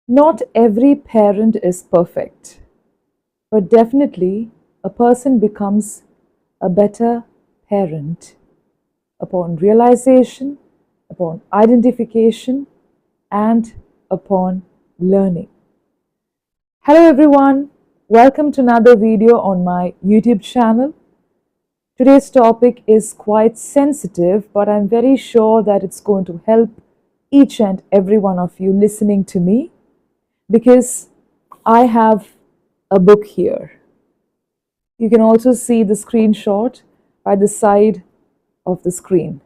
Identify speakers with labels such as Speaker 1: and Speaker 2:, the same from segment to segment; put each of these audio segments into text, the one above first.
Speaker 1: Not every parent is perfect, but definitely a person becomes a better parent upon realization, upon identification, and upon learning. Hello everyone, welcome to another video on my YouTube channel. Today's topic is quite sensitive, but I'm very sure that it's going to help each and every one of you listening to me because I have a book here. You can also see the screenshot by the side of the screen.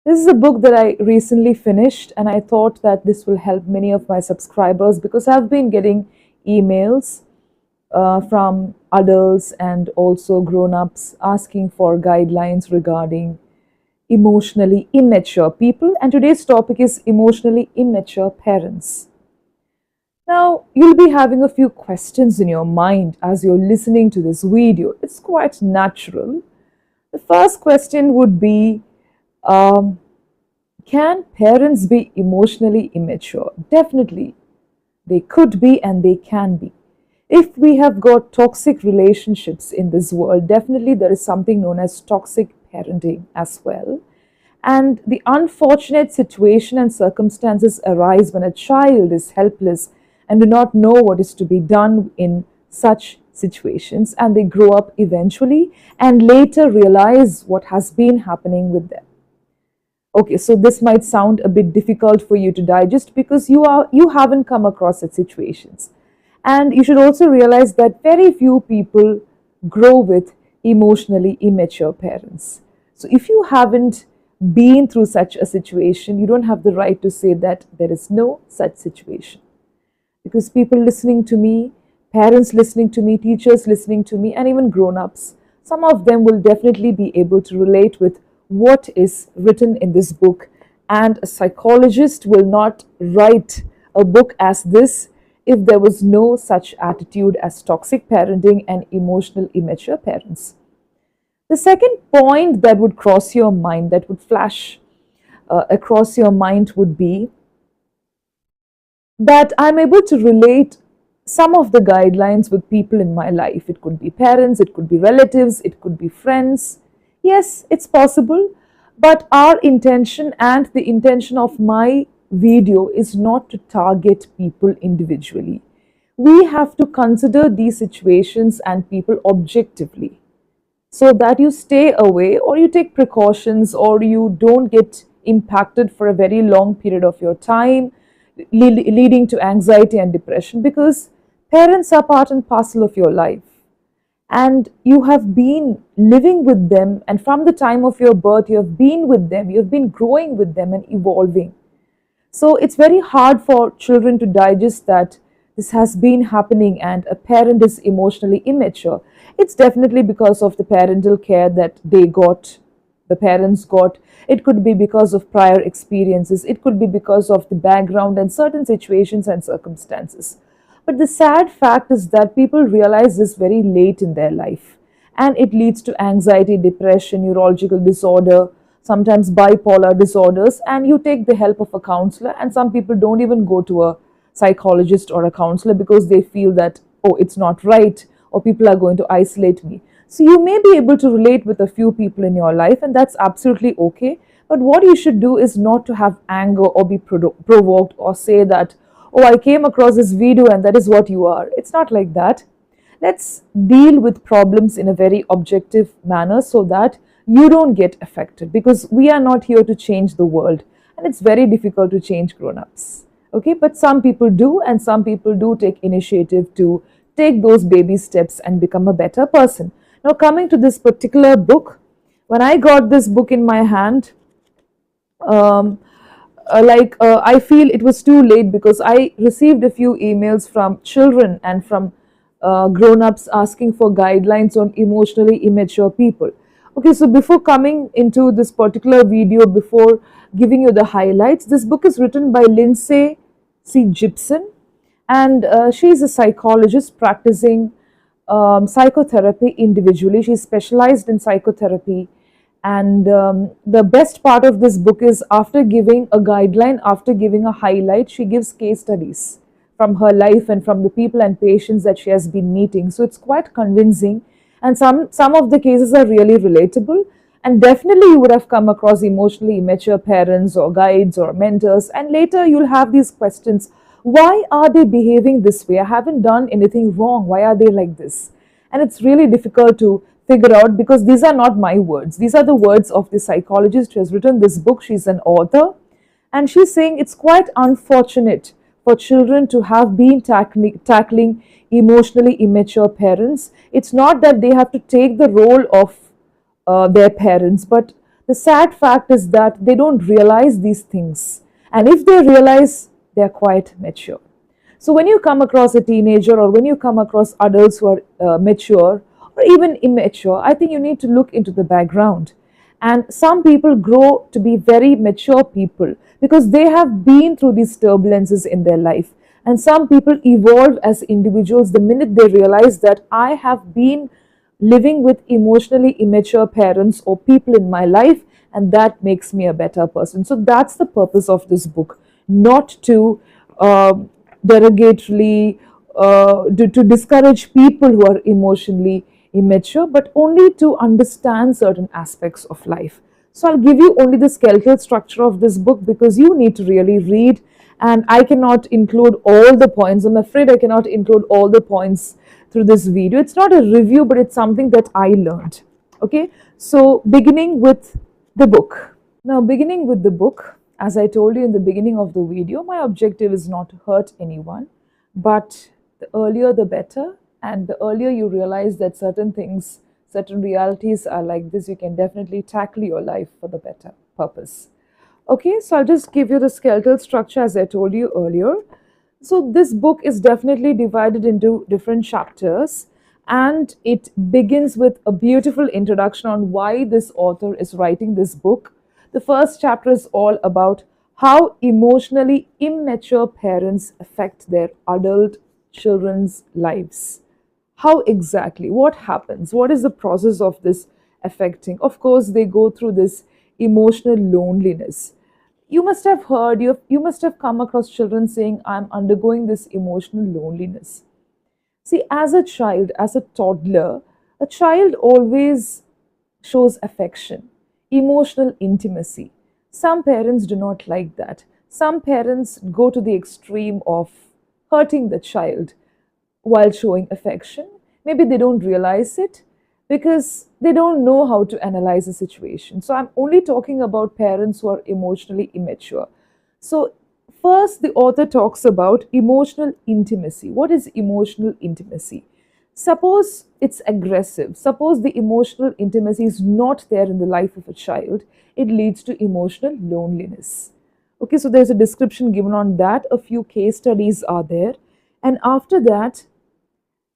Speaker 1: This is a book that I recently finished, and I thought that this will help many of my subscribers because I've been getting emails from adults and also grown-ups asking for guidelines regarding emotionally immature people, and today's topic is emotionally immature parents. Now, you'll be having a few questions in your mind as you're listening to this video. It's quite natural. The first question would be, um, can parents be emotionally immature? Definitely. They could be and they can be. If we have got toxic relationships in this world, definitely there is something known as toxic parenting as well. And the unfortunate situation and circumstances arise when a child is helpless and do not know what is to be done in such situations, and they grow up eventually and later realize what has been happening with them. Okay, so this might sound a bit difficult for you to digest because you haven't come across such situations. And you should also realize that very few people grow with emotionally immature parents. So if you haven't been through such a situation, you don't have the right to say that there is no such situation. Because people listening to me, parents listening to me, teachers listening to me, and even grown-ups, some of them will definitely be able to relate with what is written in this book. And a psychologist will not write a book as this if there was no such attitude as toxic parenting and emotional immature parents. The second point that would cross your mind, that would flash across your mind, would be that I'm able to relate some of the guidelines with people in my life. It could be parents, it could be relatives, it could be friends. Yes, it's possible, but our intention and the intention of my video is not to target people individually. We have to consider these situations and people objectively so that you stay away or you take precautions or you don't get impacted for a very long period of your time, leading to anxiety and depression, because parents are part and parcel of your life and you have been living with them, and from the time of your birth you have been with them, you have been growing with them and evolving. So it's very hard for children to digest that this has been happening and a parent is emotionally immature. It's definitely because of the parental care that the parents got. It could be because of prior experiences. It could be because of the background and certain situations and circumstances. But the sad fact is that people realize this very late in their life, and it leads to anxiety, depression, neurological disorder, sometimes bipolar disorders, and you take the help of a counselor, and some people don't even go to a psychologist or a counselor because they feel that, oh, it's not right, or people are going to isolate me. So you may be able to relate with a few people in your life, and that's absolutely okay. But what you should do is not to have anger or be provoked or say that, oh, I came across this video and that is what you are. It's not like that. Let's deal with problems in a very objective manner so that you don't get affected, because we are not here to change the world and it's very difficult to change grown-ups. Okay, but some people do, and some people do take initiative to take those baby steps and become a better person. Now, coming to this particular book, when I got this book in my hand, um, I feel it was too late because I received a few emails from children and from grown-ups asking for guidelines on emotionally immature people. Okay, so before coming into this particular video, before giving you the highlights, this book is written by Lindsay C.Gibson, and she's a psychologist practicing psychotherapy individually. She's specialized in psychotherapy, And the best part of this book is, after giving a guideline, after giving a highlight, she gives case studies from her life and from the people and patients that she has been meeting. So it's quite convincing, and some of the cases are really relatable. And definitely you would have come across emotionally immature parents or guides or mentors, and later you'll have these questions: why are they behaving this way? I haven't done anything wrong. Why are they like this? And it's really difficult to figure out, because these are not my words. These are the words of the psychologist who has written this book. She's an author, and she's saying it's quite unfortunate for children to have been tackling emotionally immature parents. It's not that they have to take the role of their parents, but the sad fact is that they don't realize these things. And if they realize, they're quite mature. So when you come across a teenager, or when you come across adults who are mature or even immature, I think you need to look into the background. And some people grow to be very mature people because they have been through these turbulences in their life. And some people evolve as individuals the minute they realize that I have been living with emotionally immature parents or people in my life, and that makes me a better person. So that's the purpose of this book, not to derogatorily to discourage people who are emotionally immature, but only to understand certain aspects of life. So I'll give you only the skeletal structure of this book, because you need to really read, and I cannot include all the points. I'm afraid I cannot include all the points through this video. It's not a review, but it's something that I learned. Okay, so beginning with the book. Now, beginning with the book, as I told you in the beginning of the video, my objective is not to hurt anyone, but the earlier the better. And the earlier you realize that certain things, certain realities are like this, you can definitely tackle your life for the better purpose. Okay, so I'll just give you the skeletal structure as I told you earlier. So this book is definitely divided into different chapters, and it begins with a beautiful introduction on why this author is writing this book. The first chapter is all about how emotionally immature parents affect their adult children's lives. How exactly? What happens? What is the process of this affecting? Of course, they go through this emotional loneliness. You must have heard, you must have come across children saying, I'm undergoing this emotional loneliness. See, as a child, as a toddler, a child always shows affection, emotional intimacy. Some parents do not like that. Some parents go to the extreme of hurting the child while showing affection. Maybe they don't realize it because they don't know how to analyze a situation. So I'm only talking about parents who are emotionally immature. So first, the author talks about emotional intimacy. What is emotional intimacy? Suppose it's aggressive. Suppose the emotional intimacy is not there in the life of a child. It leads to emotional loneliness. Okay, so there's a description given on that. A few case studies are there. And after that,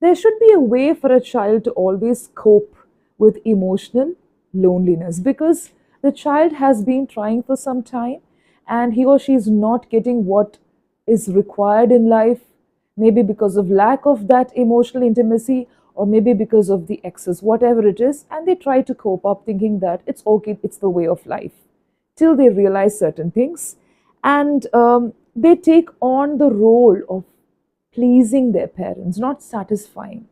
Speaker 1: there should be a way for a child to always cope with emotional loneliness, because the child has been trying for some time and he or she is not getting what is required in life, maybe because of lack of that emotional intimacy, or maybe because of the excess, whatever it is, and they try to cope up thinking that it's okay, it's the way of life, till they realize certain things, and they take on the role of pleasing their parents, not satisfying.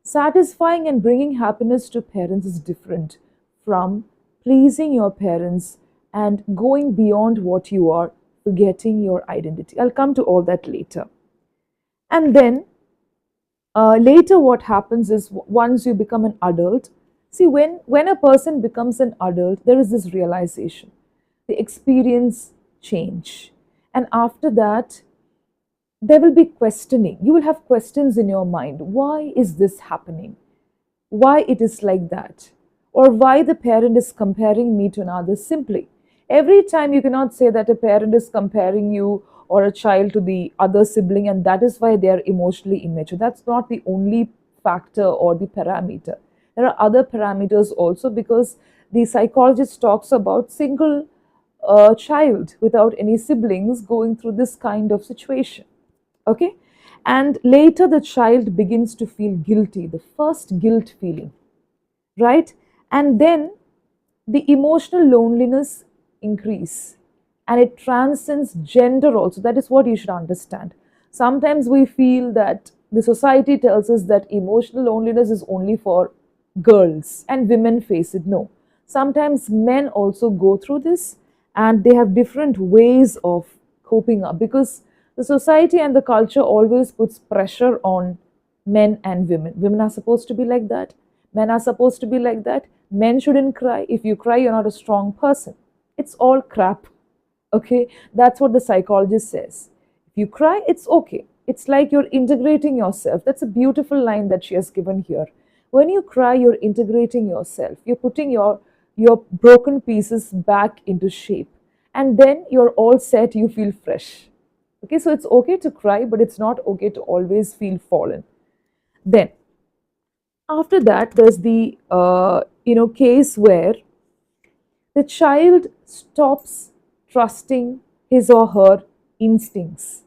Speaker 1: Satisfying and bringing happiness to parents is different from pleasing your parents and going beyond what you are, forgetting your identity. I'll come to all that later. And then later, what happens is, once you become an adult, see, when a person becomes an adult, there is this realization, the experience change. And after that, there will be questioning. You will have questions in your mind. Why is this happening? Why it is like that? Or why the parent is comparing me to another simply. Every time you cannot say that a parent is comparing you or a child to the other sibling, and that is why they are emotionally immature. That's not the only factor or the parameter. There are other parameters also, because the psychologist talks about single child without any siblings going through this kind of situation. Okay, and later the child begins to feel guilty, the first guilt feeling, right? And then the emotional loneliness increase, and it transcends gender also. That is what you should understand. Sometimes we feel that the society tells us that emotional loneliness is only for girls and women face it. No, sometimes men also go through this, and they have different ways of coping up, because the society and the culture always puts pressure on men and women. Women are supposed to be like that, men are supposed to be like that, men shouldn't cry. If you cry, you're not a strong person. It's all crap. Okay, that's what the psychologist says. If you cry, it's okay. It's like you're integrating yourself. That's a beautiful line that she has given here. When you cry, you're integrating yourself. You're putting your broken pieces back into shape, and then you're all set. You feel fresh. Okay, so it's okay to cry, but it's not okay to always feel fallen. Then after that, there's the case where the child stops trusting his or her instincts.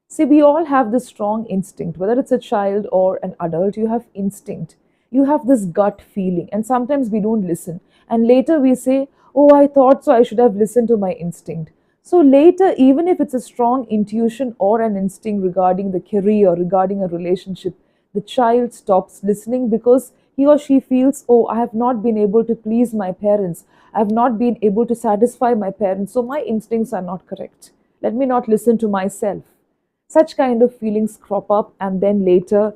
Speaker 1: See, we all have this strong instinct, whether it's a child or an adult, you have instinct. You have this gut feeling, and sometimes we don't listen. And later we say, oh, I thought so, I should have listened to my instinct. So later, even if it's a strong intuition or an instinct regarding the career, regarding a relationship, the child stops listening because he or she feels, oh, I have not been able to please my parents. I have not been able to satisfy my parents. So my instincts are not correct. Let me not listen to myself. Such kind of feelings crop up, and then later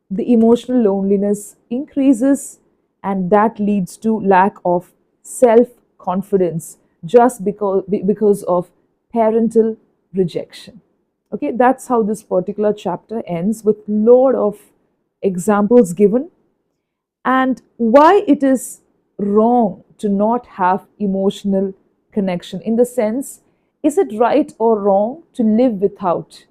Speaker 1: the emotional loneliness increases, and that leads to lack of self confidence just because of parental rejection. Okay, that's how this particular chapter ends, with lot of examples given, and why it is wrong to not have emotional connection. In the sense, is it right or wrong to live without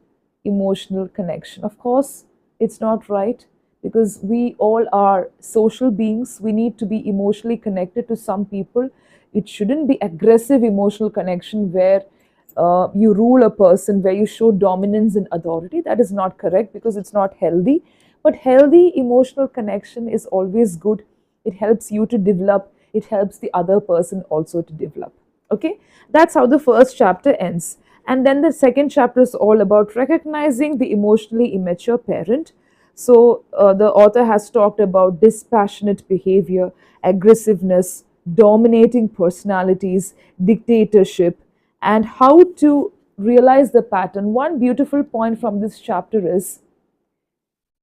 Speaker 1: emotional connection? Of course, it's not right, because we all are social beings. We need to be emotionally connected to some people. It shouldn't be aggressive emotional connection where you rule a person, where you show dominance and authority. That is not correct, because it's not healthy. But healthy emotional connection is always good. It helps you to develop, it helps the other person also to develop. Okay, that's how the first chapter ends. And then the second chapter is all about recognizing the emotionally immature parent. So the author has talked about dispassionate behavior, aggressiveness, dominating personalities, dictatorship, and how to realize the pattern. One beautiful point from this chapter is,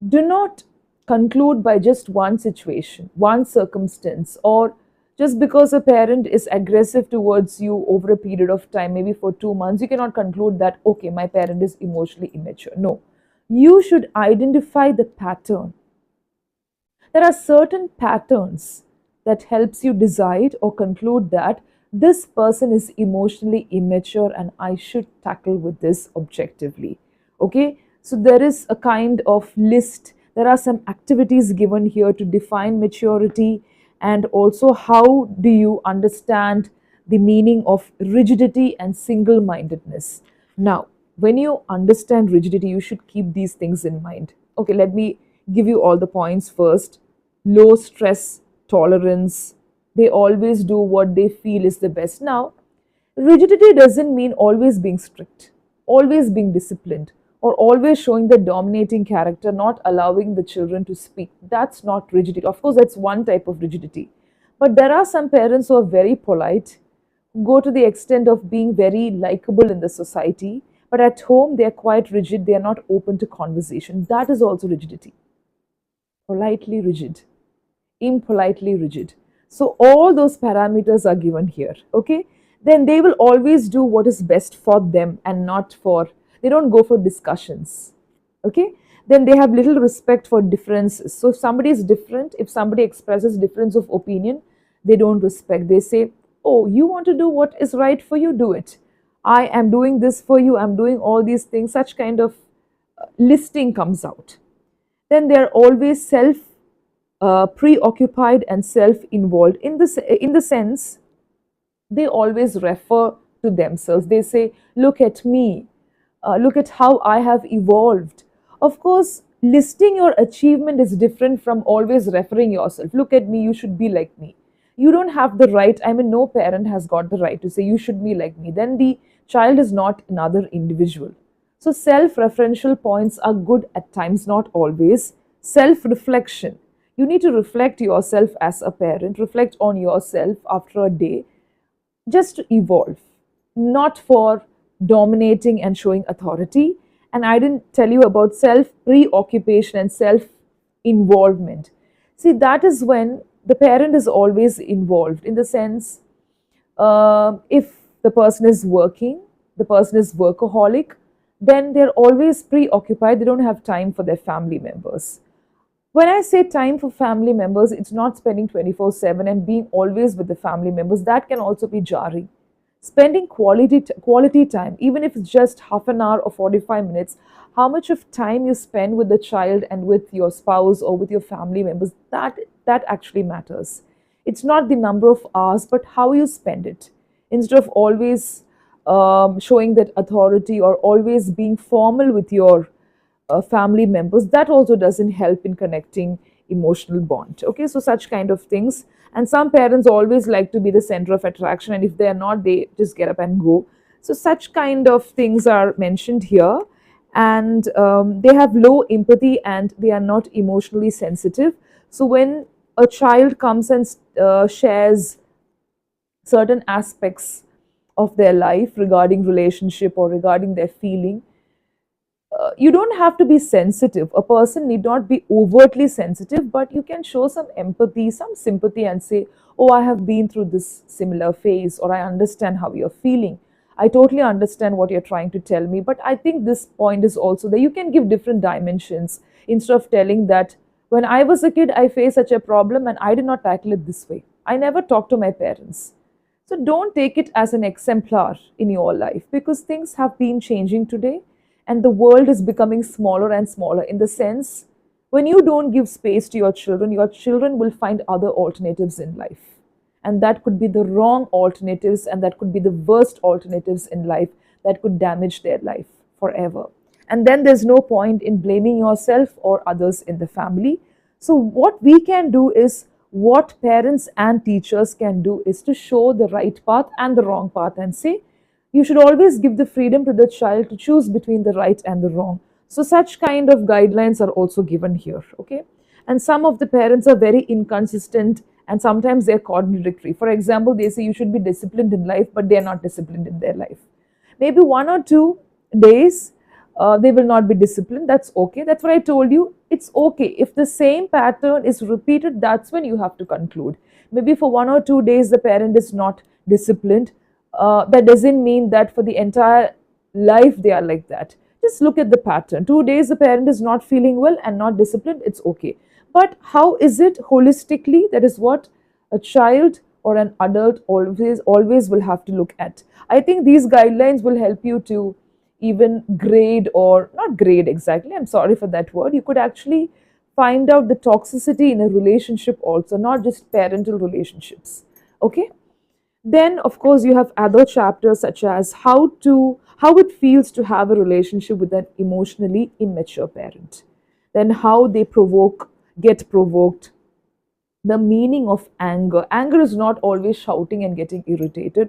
Speaker 1: do not conclude by just one situation, one circumstance, or just because a parent is aggressive towards you over a period of time, maybe for 2 months, you cannot conclude that, okay, my parent is emotionally immature. No, you should identify the pattern. There are certain patterns that helps you decide or conclude that this person is emotionally immature and I should tackle with this objectively. Okay, so there is a kind of list. There are some activities given here to define maturity, and also how do you understand the meaning of rigidity and single mindedness. Now, when you understand rigidity, you should keep these things in mind. Okay, let me give you all the points first. Low stress tolerance, they always do what they feel is the best. Now, rigidity doesn't mean always being strict, always being disciplined, or always showing the dominating character, not allowing the children to speak. That's not rigidity. Of course, that's one type of rigidity. But there are some parents who are very polite, who go to the extent of being very likable in the society, but at home they are quite rigid, they are not open to conversation. That is also rigidity. Politely rigid, impolitely rigid. So all those parameters are given here. Okay, then they will always do what is best for them and not for, they don't go for discussions. Okay, then they have little respect for differences. So if somebody is different, if somebody expresses difference of opinion, they don't respect. They say, oh, you want to do what is right for you, do it. I am doing this for you, I'm doing all these things. Such kind of listing comes out. Then they are always self preoccupied and self-involved, in the sense they always refer to themselves. They say, look at me, look at how I have evolved. Of course, listing your achievement is different from always referring yourself. Look at me, you should be like me. You don't have the right, I mean, no parent has got the right to say, you should be like me. Then the child is not another individual. So, self referential points are good at times, not always. Self reflection. You need to reflect yourself as a parent, reflect on yourself after a day, just to evolve, not for dominating and showing authority. And I didn't tell you about self preoccupation and self involvement. See, that is when the parent is always involved, in the sense, if the person is working, the person is workaholic, then they're always preoccupied. They don't have time for their family members. When I say time for family members, it's not spending 24/7 and being always with the family members. That can also be jarring. Spending quality time, even if it's just half an hour or 45 minutes, how much of time you spend with the child and with your spouse or with your family members, that actually matters. It's not the number of hours, but how you spend it. Instead of always showing that authority or always being formal with your family members, that also doesn't help in connecting emotional bond. Okay, so such kind of things. And some parents always like to be the center of attraction, and if they're not, they just get up and go. So such kind of things are mentioned here. And they have low empathy and they are not emotionally sensitive. So when a child comes and shares certain aspects of their life regarding relationship or regarding their feeling, you don't have to be sensitive. A person need not be overtly sensitive, but you can show some empathy, some sympathy, and say, oh, I have been through this similar phase, or I understand how you're feeling. I totally understand what you're trying to tell me, but I think this point is also there. You can give different dimensions instead of telling that when I was a kid, I faced such a problem and I did not tackle it this way. I never talked to my parents. So don't take it as an exemplar in your life, because things have been changing today and the world is becoming smaller and smaller. In the sense, when you don't give space to your children will find other alternatives in life. And that could be the wrong alternatives, and that could be the worst alternatives in life that could damage their life forever. And then there's no point in blaming yourself or others in the family. So, what we can do is, what parents and teachers can do is to show the right path and the wrong path and say, you should always give the freedom to the child to choose between the right and the wrong. So such kind of guidelines are also given here. Okay, and some of the parents are very inconsistent and sometimes they're contradictory. For example, they say you should be disciplined in life, but they're not disciplined in their life. Maybe 1 or 2 days they will not be disciplined. That's okay. That's what I told you. It's okay if the same pattern is repeated. That's when you have to conclude. Maybe for 1 or 2 days the parent is not disciplined. That doesn't mean that for the entire life they are like that. Just look at the pattern. 2 days the parent is not feeling well and not disciplined, it's okay. But how is it holistically? That is what a child or an adult always will have to look at. I think these guidelines will help you to even grade, or not grade exactly, I'm sorry for that word. You could actually find out the toxicity in a relationship also, not just parental relationships. Okay, then of course you have other chapters such as how it feels to have a relationship with an emotionally immature parent, then how they get provoked, the meaning of anger. Anger is not always shouting and getting irritated.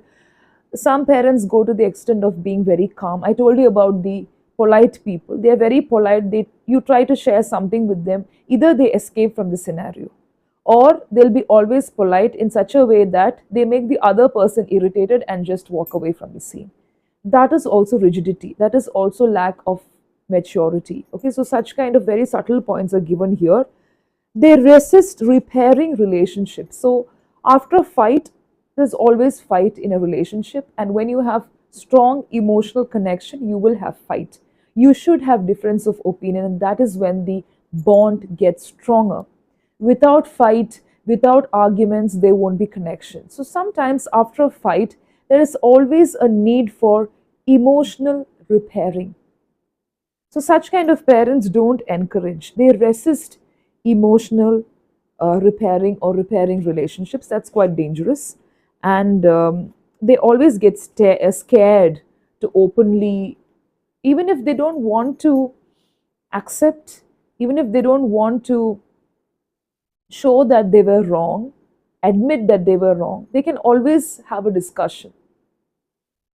Speaker 1: Some parents go to the extent of being very calm. I told you about the polite people. They are very polite. You try to share something with them, either they escape from the scenario, or they'll be always polite in such a way that they make the other person irritated and just walk away from the scene. That is also rigidity. That is also lack of maturity. Okay, so such kind of very subtle points are given here. They resist repairing relationships. So after a fight, there's always fight in a relationship, and when you have strong emotional connection, you will have fight. You should have difference of opinion, and that is when the bond gets stronger. Without fight, without arguments, there won't be connection. So sometimes after a fight, there is always a need for emotional repairing. So such kind of parents don't encourage. They resist emotional repairing or repairing relationships. That's quite dangerous. And they always get scared to openly, even if they don't want to accept, even if they don't want to show that they were wrong, admit that they were wrong. They can always have a discussion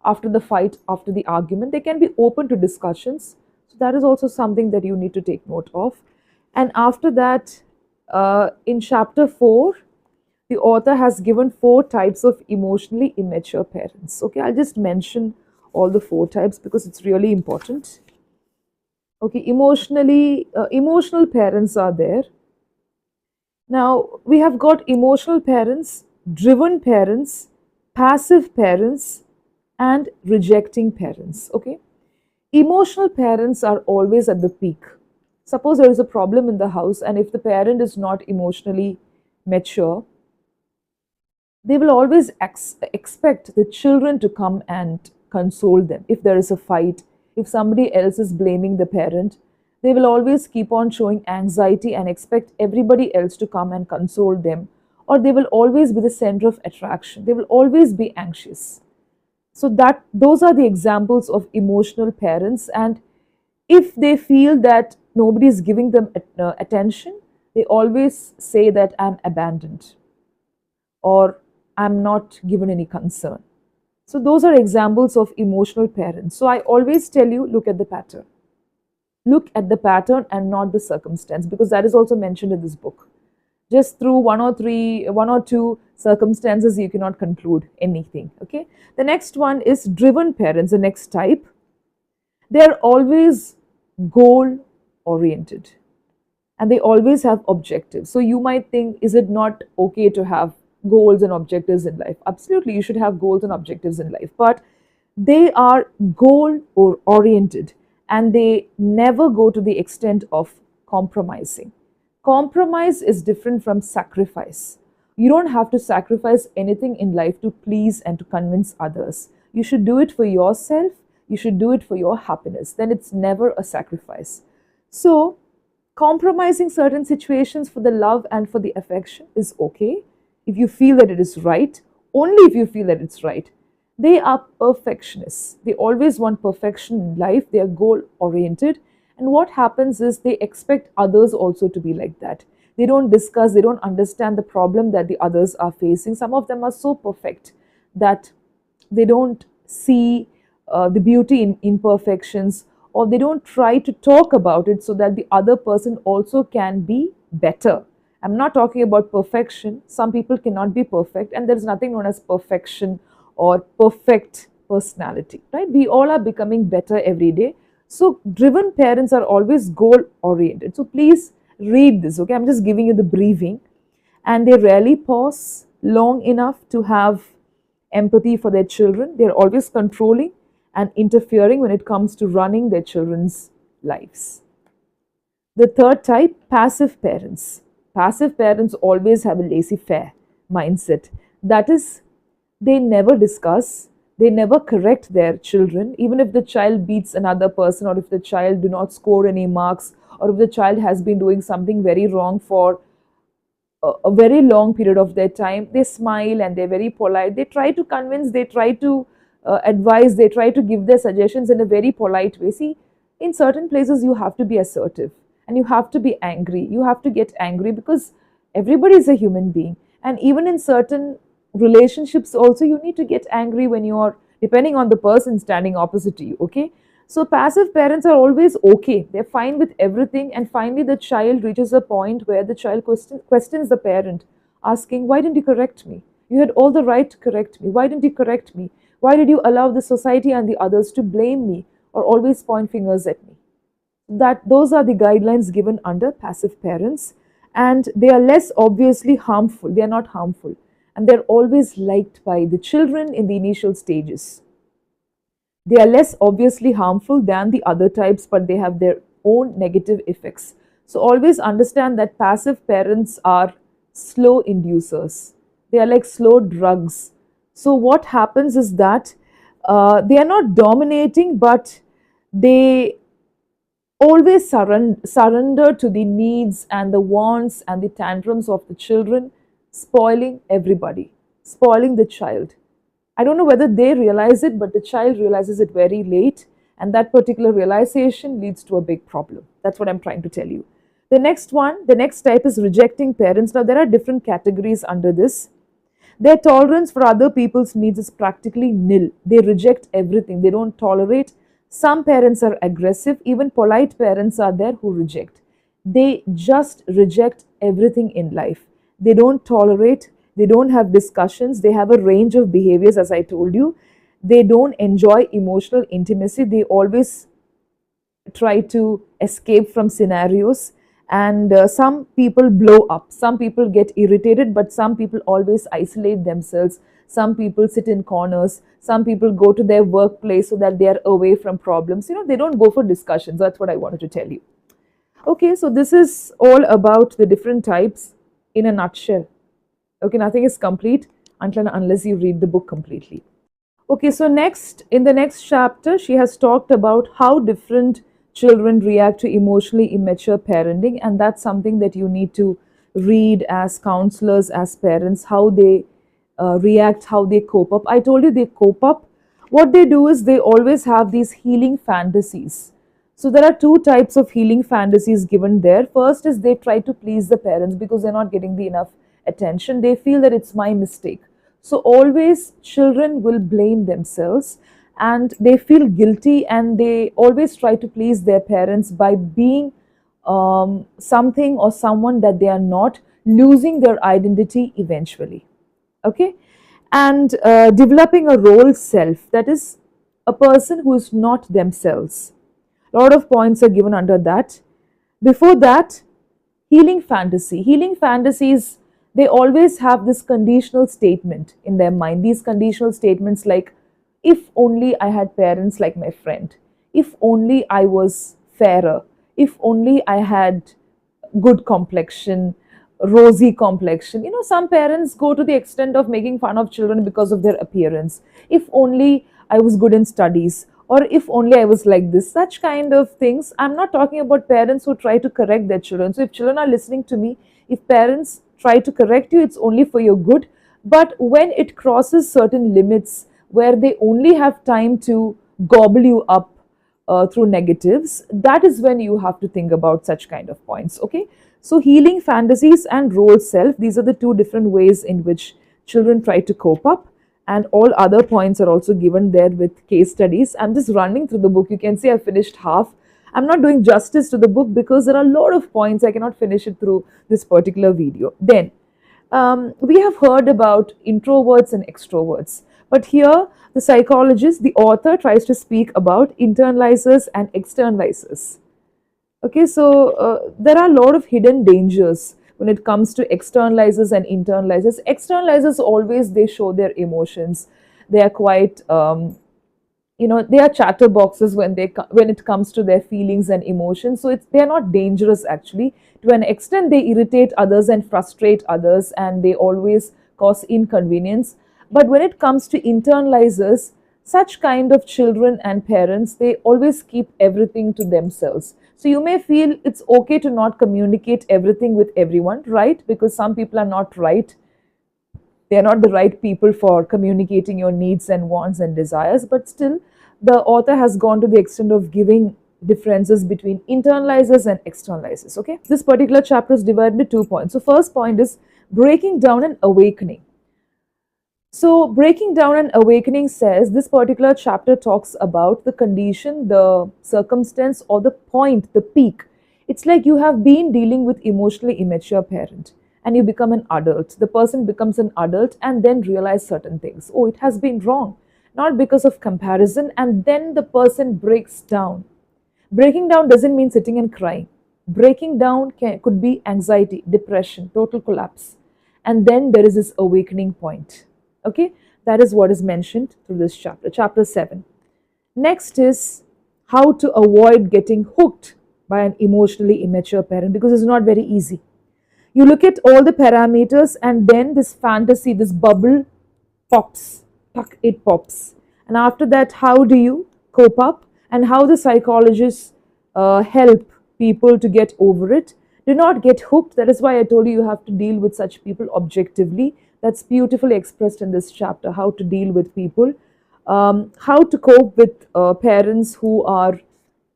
Speaker 1: after the fight, after the argument. They can be open to discussions. So that is also something that you need to take note of. And after that, in chapter 4, the author has given 4 types of emotionally immature parents. Okay, I'll just mention all the 4 types because it's really important. Okay, emotional parents are there. Now, we have got emotional parents, driven parents, passive parents, and rejecting parents. Okay, emotional parents are always at the peak. Suppose there is a problem in the house, and if the parent is not emotionally mature, they will always expect the children to come and console them. If there is a fight, if somebody else is blaming the parent, they will always keep on showing anxiety and expect everybody else to come and console them, or they will always be the center of attraction. They will always be anxious. So that those are the examples of emotional parents. And if they feel that nobody is giving them attention, they always say that I'm abandoned or I'm not given any concern. So those are examples of emotional parents. So I always tell you, look at the pattern. Look at the pattern and not the circumstance, because that is also mentioned in this book. Just through one or two circumstances, you cannot conclude anything. Okay. The next one is driven parents, the next type. They're always goal oriented and they always have objectives. So you might think, is it not okay to have goals and objectives in life? Absolutely, you should have goals and objectives in life, but they are goal oriented and they never go to the extent of compromising. Compromise is different from sacrifice. You don't have to sacrifice anything in life to please and to convince others. You should do it for yourself. You should do it for your happiness. Then it's never a sacrifice. So, compromising certain situations for the love and for the affection is okay if you feel that it is right, only if you feel that it's right. They are perfectionists. They always want perfection in life. They are goal oriented. And what happens is they expect others also to be like that. They don't discuss, they don't understand the problem that the others are facing. Some of them are so perfect that they don't see the beauty in imperfections, or they don't try to talk about it so that the other person also can be better. I'm not talking about perfection. Some people cannot be perfect, and there's nothing known as perfection or perfect personality, right? We all are becoming better every day. So driven parents are always goal oriented. So please read this, okay? I'm just giving you the briefing. And they rarely pause long enough to have empathy for their children. They're always controlling and interfering when it comes to running their children's lives. The third type, passive parents. Passive parents always have a laissez-faire mindset. That is, they never discuss, they never correct their children, even if the child beats another person, or if the child do not score any marks, or if the child has been doing something very wrong for a very long period of their time. They smile and they're very polite. They try to convince, they try to advise, they try to give their suggestions in a very polite way. See, in certain places you have to be assertive and you have to be angry. You have to get angry because everybody is a human being. And even in certain relationships also, you need to get angry when you are, depending on the person standing opposite to you, okay? So passive parents are always okay. They're fine with everything. And finally, the child reaches a point where the child questions the parent, asking, why didn't you correct me? You had all the right to correct me. Why didn't you correct me? Why did you allow the society and the others to blame me or always point fingers at me? Those are the guidelines given under passive parents, and they are less obviously harmful. They are not harmful, and they're always liked by the children in the initial stages. They are less obviously harmful than the other types, but they have their own negative effects. So always understand that passive parents are slow inducers. They are like slow drugs. So what happens is that they are not dominating, but they always surrender to the needs and the wants and the tantrums of the children, spoiling everybody, spoiling the child. I don't know whether they realize it, but the child realizes it very late, and that particular realization leads to a big problem. That's what I'm trying to tell you. The next type is rejecting parents. Now, there are different categories under this. Their tolerance for other people's needs is practically nil. They reject everything. They don't tolerate. Some parents are aggressive. Even polite parents are there who reject. They just reject everything in life. They don't tolerate. They don't have discussions. They have a range of behaviors, as I told you. They don't enjoy emotional intimacy. They always try to escape from scenarios, and some people blow up, some people get irritated, but some people always isolate themselves. Some people sit in corners, some people go to their workplace so that they are away from problems. They don't go for discussions. That's what I wanted to tell you. Okay, so this is all about the different types in a nutshell. Okay, nothing is complete unless you read the book completely. Okay, so in the next chapter, she has talked about how different children react to emotionally immature parenting, and that's something that you need to read as counselors, as parents, how they react, how they cope up. I told you they cope up. What they do is they always have these healing fantasies. So there are two types of healing fantasies given there. First is they try to please the parents because they're not getting the enough attention. They feel that it's my mistake. So always children will blame themselves and they feel guilty, and they always try to please their parents by being something or someone that they are not, losing their identity eventually. Okay, and developing a role self, that is a person who is not themselves. A lot of points are given under that. Before that, healing fantasies, they always have this conditional statement in their mind. These conditional statements like, if only I had parents like my friend, if only I was fairer, if only I had good complexion, rosy complexion. Some parents go to the extent of making fun of children because of their appearance. If only I was good in studies, or if only I was like this, such kind of things. I'm not talking about parents who try to correct their children. So if children are listening to me, if parents try to correct you, it's only for your good. But when it crosses certain limits where they only have time to gobble you up through negatives, that is when you have to think about such kind of points. Okay, so healing fantasies and role self, these are the two different ways in which children try to cope up, and all other points are also given there with case studies. I'm just running through the book. You can see I finished half. I'm not doing justice to the book because there are a lot of points. I cannot finish it through this particular video. Then we have heard about introverts and extroverts, but here the psychologist, the author, tries to speak about internalizers and externalizers. Okay, so there are a lot of hidden dangers when it comes to externalizers and internalizers. Externalizers always, they show their emotions. They are quite they are chatterboxes when it comes to their feelings and emotions. So they are not dangerous actually. To an extent, they irritate others and frustrate others, and they always cause inconvenience. But when it comes to internalizers, such kind of children and parents, they always keep everything to themselves. So you may feel it's okay to not communicate everything with everyone, right? Because some people are not right. They are not the right people for communicating your needs and wants and desires. But still, the author has gone to the extent of giving differences between internalizers and externalizers. Okay, this particular chapter is divided into 2 points. So first point is breaking down and awakening. So breaking down and awakening says this particular chapter talks about the condition, the circumstance, or the point, the peak. It's like you have been dealing with emotionally immature parent and you become an adult. The person becomes an adult and then realize certain things. Oh, it has been wrong, not because of comparison, and then the person breaks down. Breaking down doesn't mean sitting and crying. Breaking down could be anxiety, depression, total collapse. And then there is this awakening point. Okay, that is what is mentioned through this chapter, chapter 7. Next is how to avoid getting hooked by an emotionally immature parent, because it's not very easy. You look at all the parameters and then this fantasy, this bubble pops, it pops. And after that, how do you cope up, and how the psychologists help people to get over it? Do not get hooked. That is why I told you have to deal with such people objectively. That's beautifully expressed in this chapter, how to deal with people, how to cope with parents who are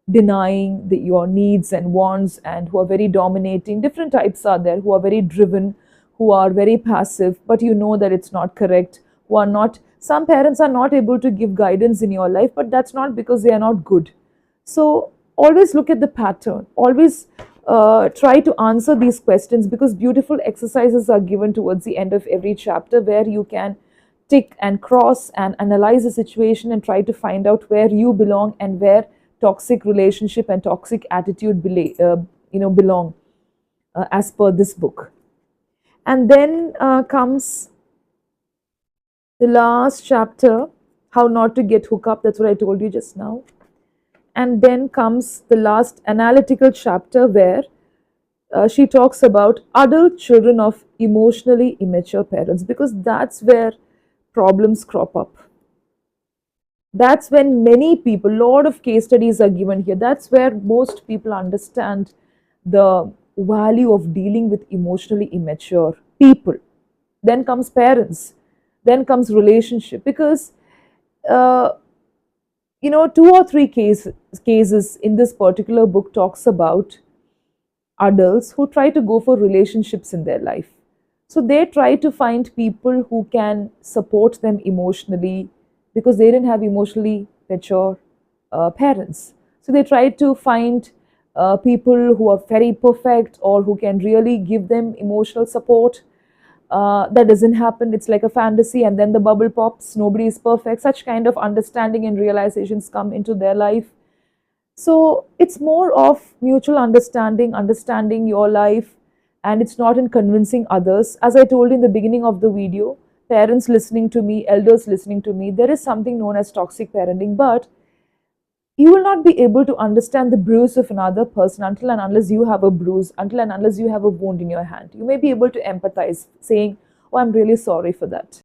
Speaker 1: denying your needs and wants and who are very dominating. Different types are there, who are very driven, who are very passive, but you know that it's not correct, who are not, some parents are not able to give guidance in your life, but that's not because they are not good. So always look at the pattern, always try to answer these questions, because beautiful exercises are given towards the end of every chapter where you can tick and cross and analyze the situation and try to find out where you belong and where toxic relationship and toxic attitude belong, as per this book. And then comes the last chapter, how not to get hooked up. That's what I told you just now. And then comes the last analytical chapter where she talks about adult children of emotionally immature parents, because that's where problems crop up. That's when many people, lot of case studies are given here. That's where most people understand the value of dealing with emotionally immature people. Then comes parents, then comes relationship, because uh, 2 or 3 cases in this particular book talks about adults who try to go for relationships in their life. So they try to find people who can support them emotionally, because they didn't have emotionally mature parents. So they try to find people who are very perfect or who can really give them emotional support. That doesn't happen. It's like a fantasy, and then the bubble pops. Nobody is perfect. Such kind of understanding and realizations come into their life. So it's more of mutual understanding, understanding your life, and it's not in convincing others. As I told in the beginning of the video, parents listening to me, elders listening to me, there is something known as toxic parenting, but you will not be able to understand the bruise of another person until and unless you have a bruise, until and unless you have a wound in your hand. You may be able to empathize, saying, "Oh, I'm really sorry for that."